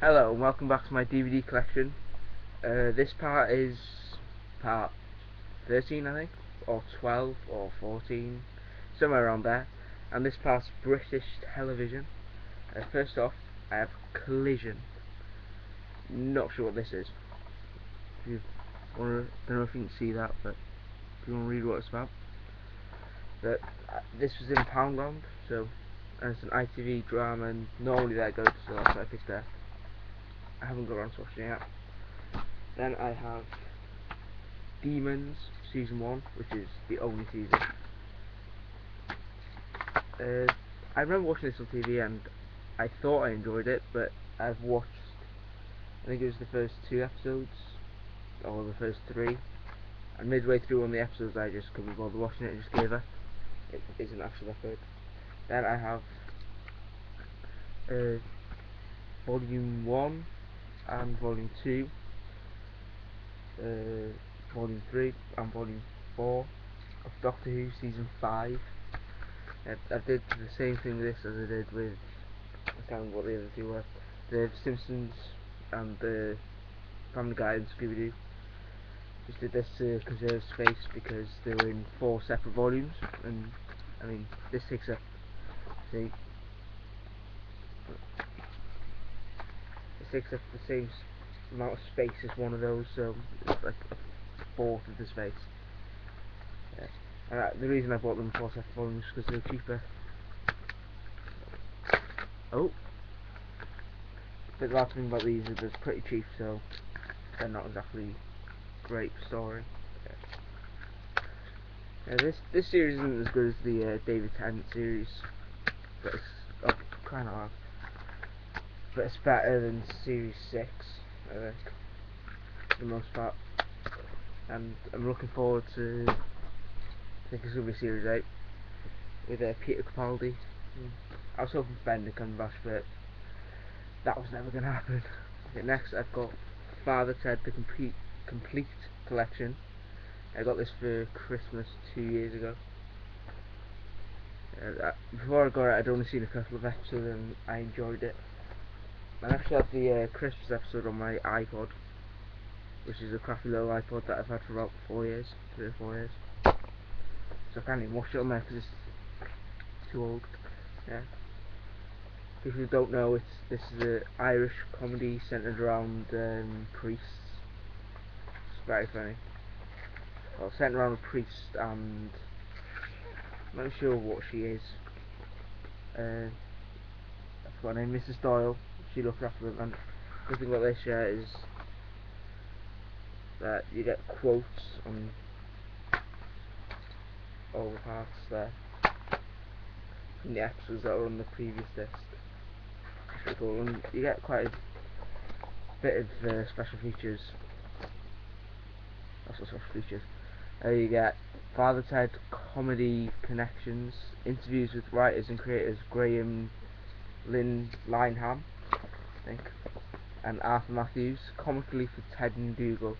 Hello and welcome back to my DVD collection. This part is part 13 I think, or 12 or 14, somewhere around there, and this part's British television. First off, I have Collision. Not sure what this is. If you wanna, don't know if you can see that, but if you want to read what it's about. But this was in Poundland, so, and it's an ITV drama, and normally they're good, so that's why I picked that. I haven't got around to watching it yet. Then I have Demons Season 1, which is the only season. I remember watching this on TV and I thought I enjoyed it, but I've watched, I think it was the first 2 episodes, or the first 3, and midway through one of the episodes I just couldn't bother watching it and just gave up. It isn't actually that good. Then I have Volume 1 and Volume 2, Volume 3 and Volume 4 of Doctor Who Season 5. I did the same thing with this as I did with, I can't remember what the other 2 were, the Simpsons and the Family Guy and Scooby-Doo. Just did this to conserve space because they were in 4 separate volumes, and I mean this takes up, see, this takes up the same amount of space as one of those, so it's like a fourth of the space. Yeah. And the reason I bought them in 4 separate volumes is because they're cheaper. Oh, but the last thing about these is they're pretty cheap, so they're not exactly great for story. This series isn't as good as the David Tennant series, but it's kind of hard. But it's better than Series 6, I think, for the most part. And I'm looking forward to, I think it's going to be Series 8 with Peter Capaldi. I was hoping for Benedict Cumberbatch, but that was never going to happen. Okay, next I've got Father Ted the Complete Collection. I got this for Christmas 2 years ago. Before I got it, I'd only seen a couple of episodes and I enjoyed it. I actually have the Christmas episode on my iPod, which is a crappy little iPod that I've had for about 4 years, 3 or 4 years. So I can't even watch it on there because it's too old. Yeah. People who don't know, this is an Irish comedy centred around priests. It's very funny. Well, centred around a priest, and I'm not sure what she is. I forgot her name, Mrs. Doyle. She looks after them, and the good thing about this is that you get quotes on all the parts there from the episodes that were on the previous disc. That's pretty cool, and you get quite a bit of special features. Lots of special features. You get Father Ted comedy connections, interviews with writers and creators Graham Lineham, I think, and Arthur Matthews, comically for Ted and Dougal.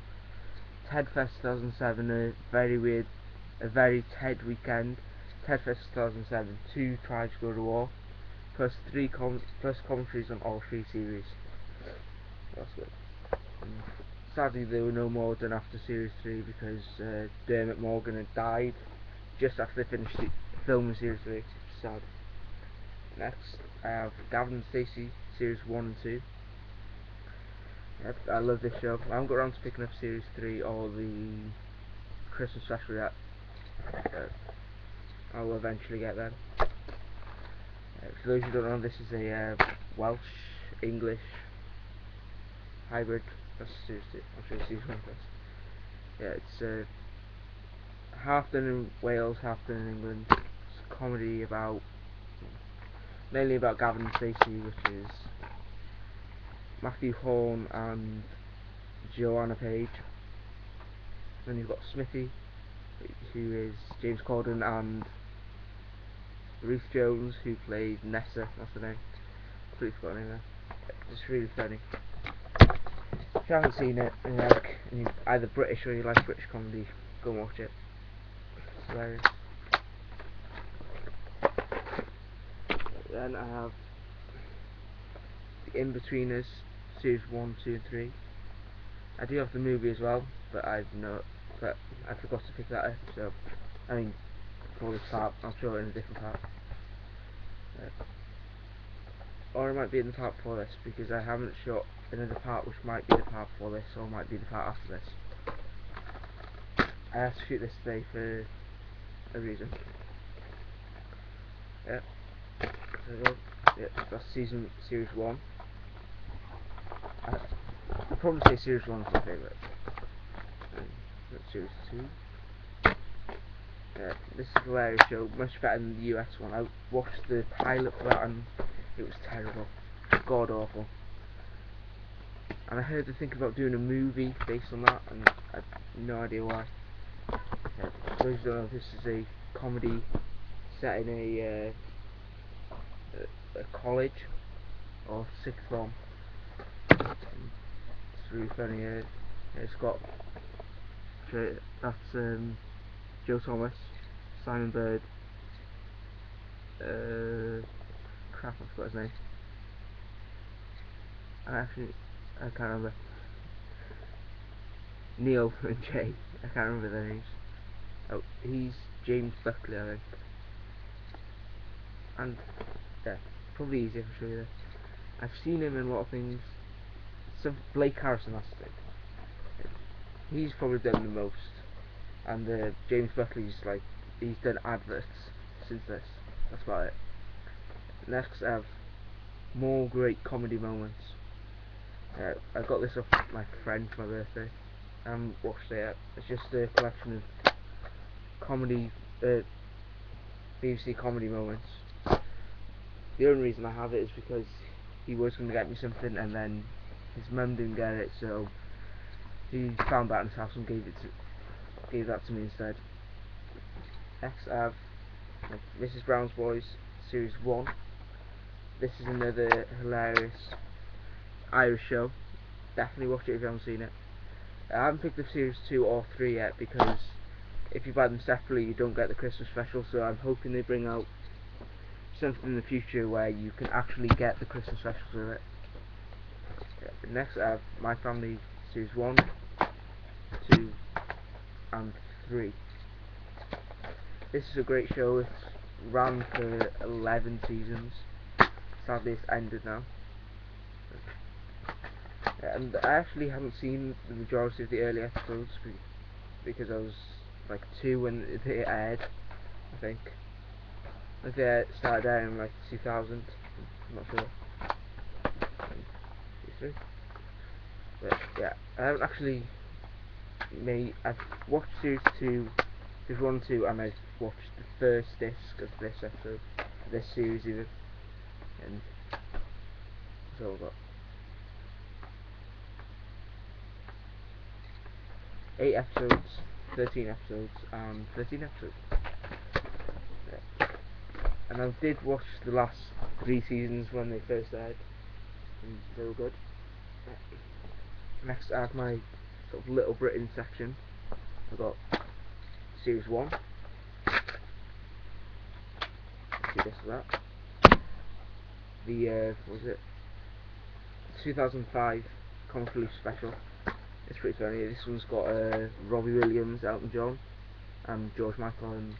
Ted Fest 2007, a very Ted weekend. Ted Fest 2007, 2 tries to go to war, plus commentaries on all 3 series. That's good. Sadly, there were no more done after Series 3 because Dermot Morgan had died just after they finished filming Series 3. Sad. Next, I have Gavin and Stacey, Series 1 and 2. Yep, I love this show. I haven't got around to picking up Series 3 or the Christmas special yet, but I will eventually get them. For those who don't know, this is a Welsh-English hybrid. That's Series 2. I'll show you Series 1 first. Yeah, it's half done in Wales, half done in England. It's a comedy about, mainly about Gavin and Stacey, which is Matthew Horn and Joanna Page. Then you've got Smithy, who is James Corden, and Ruth Jones, who played Nessa. That's her name. Pretty funny there. It's really funny. If you haven't seen it and you're either British or you like British comedy, go and watch it. It's hilarious. Then I have The In-Betweeners, series 1, 2 and 3. I do have the movie as well, but I forgot to pick that up, so I mean for this part, I'll show it in a different part. Or it might be in the part before this, because I haven't shot another part which might be the part before this, or might be the part after this. I have to shoot this today for a reason. Yeah. There we go. Yeah, that's series 1. I'd probably say series 1 is my favourite. That's series 2. Yeah, this is a hilarious show, much better than the US one. I watched the pilot for that and it was terrible. God awful. And I heard they think about doing a movie based on that, and I have no idea why. Yeah, for those who don't know, this is a comedy set in a college or sixth form. It's really funny. It's got that's Joe Thomas, Simon Bird, crap, I forgot his name. I can't remember. Neil and Jay, I can't remember their names. Oh, he's James Buckley, I think. And yeah, probably easier to show you this. I've seen him in a lot of things. Blake Harrison, that's the thing. He's probably done the most. And James Buckley's he's done adverts since this. That's about it. Next, I have more great comedy moments. I got this off my friend for my birthday. I haven't watched it yet. It's just a collection of comedy, BBC comedy moments. The only reason I have it is because he was going to get me something and then his mum didn't get it, so he found that in his house and gave that to me instead. Next I have Mrs. Brown's Boys series 1. This is another hilarious Irish show. Definitely watch it if you haven't seen it. I haven't picked up series 2 or 3 yet because if you buy them separately you don't get the Christmas special, so I'm hoping they bring out something in the future where you can actually get the Christmas specials with it. Yeah, next I have My Family series 1, 2 and 3. This is a great show. It's ran for 11 seasons. Sadly it's ended now. And I actually haven't seen the majority of the early episodes because I was like 2 when they aired, I think. I think they started airing in like 2000, I'm not sure. But yeah, I haven't actually I've watched series 2, series 1 and 2, and I've watched the first disc of this episode, this series even. And that's all I've got. 8 episodes, 13 episodes, and 13 episodes. Yeah. And I did watch the last 3 seasons when they first aired, and they were good. Yeah. Next I have my sort of Little Britain section. I've got series 1. See this or that. The what was it? 2005 Comic Relief special. It's pretty funny. This one's got Robbie Williams, Elton John, and George Michael, and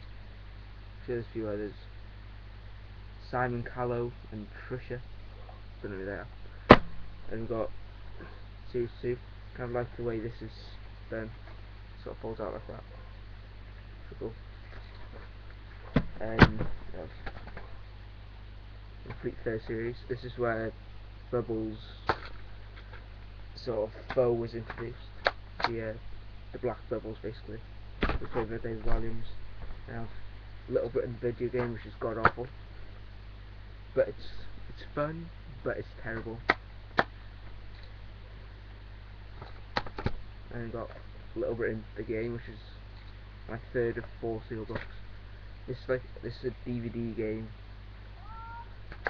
there's a few others. Simon Callow and Trisha. Don't know who they are. And we've got series 2. Kind of like the way this is done. Sort of falls out like that. Pretty cool. Yeah. Complete third series. This is where Bubbles' sort of foe was introduced. The black bubbles basically. The favourite David Williams. Now, Little Britain video game, which is god awful. But it's fun, but it's terrible. And we've got Little Britain the game, which is my third of 4 sealed books. This is a DVD game.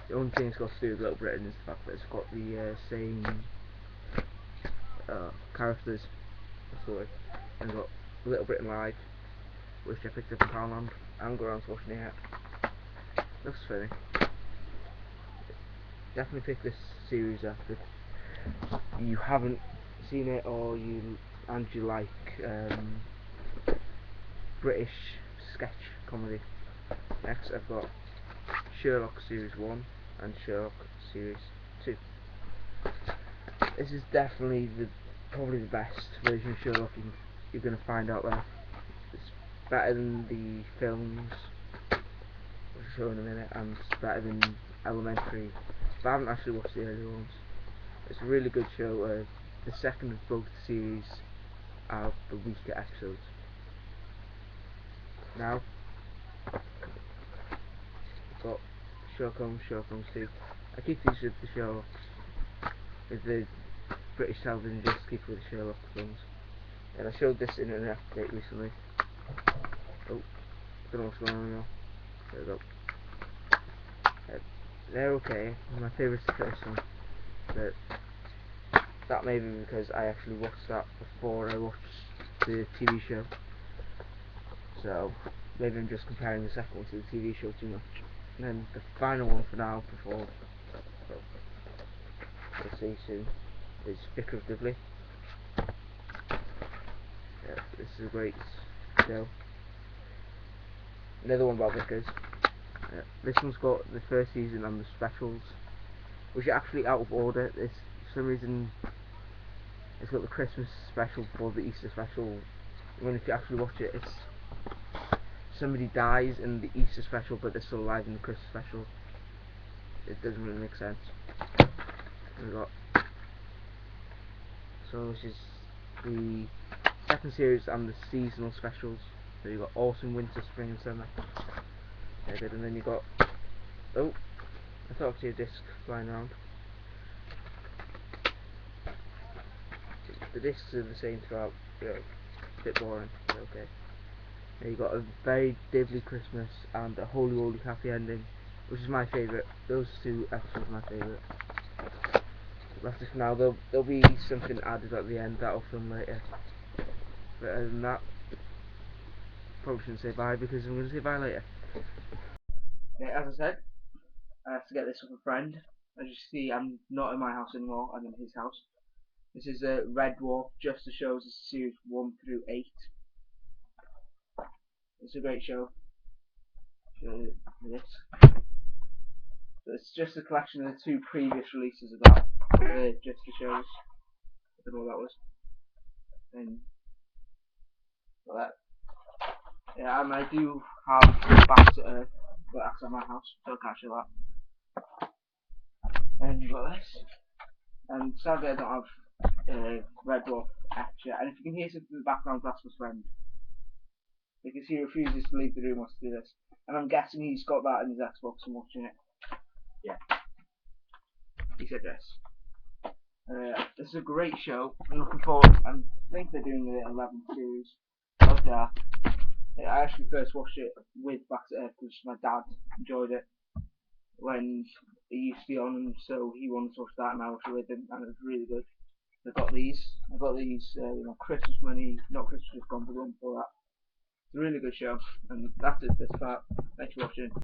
The only thing it's got to do with Little Britain is the fact that it's got the same characters. That's the word. And we've got Little Britain Live, which I picked up in Poundland. I haven't got around to watching it yet. Looks funny. Definitely pick this series up. you haven't seen it or you like British sketch comedy. Next I've got Sherlock Series 1 and Sherlock Series 2. This is definitely probably the best version of Sherlock you're going to find out there. It's better than the films, which I'll show in a minute, and it's better than Elementary, but I haven't actually watched the early ones. It's a really good show. The second of both series are the weaker episodes. Now, I've got Sherlock Holmes, Sherlock Holmes 2. I keep these with the Sherlock, with the British television, just keep with the Sherlock films. And I showed this in an update recently. Oh, don't know what's going on now. There we go. They're okay. My favourite's the first one, but that may be because I actually watched that before I watched the TV show. So maybe I'm just comparing the second one to the TV show too much. And then the final one for now, before we'll see soon, is Vicar of Dibley. Yeah, this is a great show. Another one about Vicars. This one's got the first season and the specials, which are actually out of order. For some reason it's got the Christmas special before the Easter special. When if you actually watch it, it's somebody dies in the Easter special but they're still alive in the Christmas special. It doesn't really make sense. We've got, so this is the second series and the seasonal specials. So you've got autumn, winter, spring and summer. Yeah, good. And then you've got, oh, I thought I could see a disc flying around. The discs are the same throughout, you know, a bit boring, but okay. Then you've got a very Dibley Christmas and a Holy Holy Happy Ending, which is my favourite. Those two episodes are my favourite. That's it for now. There'll be something added at the end that I'll film later. But other than that, probably shouldn't say bye because I'm going to say bye later. Yeah, as I said, I have to get this with a friend. As you see, I'm not in my house anymore, I'm in his house. This is a Red Dwarf, just to show us series 1 through 8. It's a great show. Show this. So it's just a collection of the 2 previous releases of that. Just to shows. I don't know what that was. And well, that. Yeah, and I do have Back to Earth, but that's at my house, so I can't show that. And you've got this. And sadly I don't have Red Dwarf extra. And if you can hear something in the background, that's my friend. Because he refuses to leave the room or to do this. And I'm guessing he's got that in his Xbox and watching it. Yeah. He said yes. This is a great show. I'm looking forward. I think they're doing the 11th series of that. I actually first watched it with Back to Earth because my dad enjoyed it when it used to be on, so he wanted to watch that and I watched it with him, and it was really good. I got these Christmas money, not Christmas, just gone for one for that. It's a really good show, and that's it this part. Thanks for watching.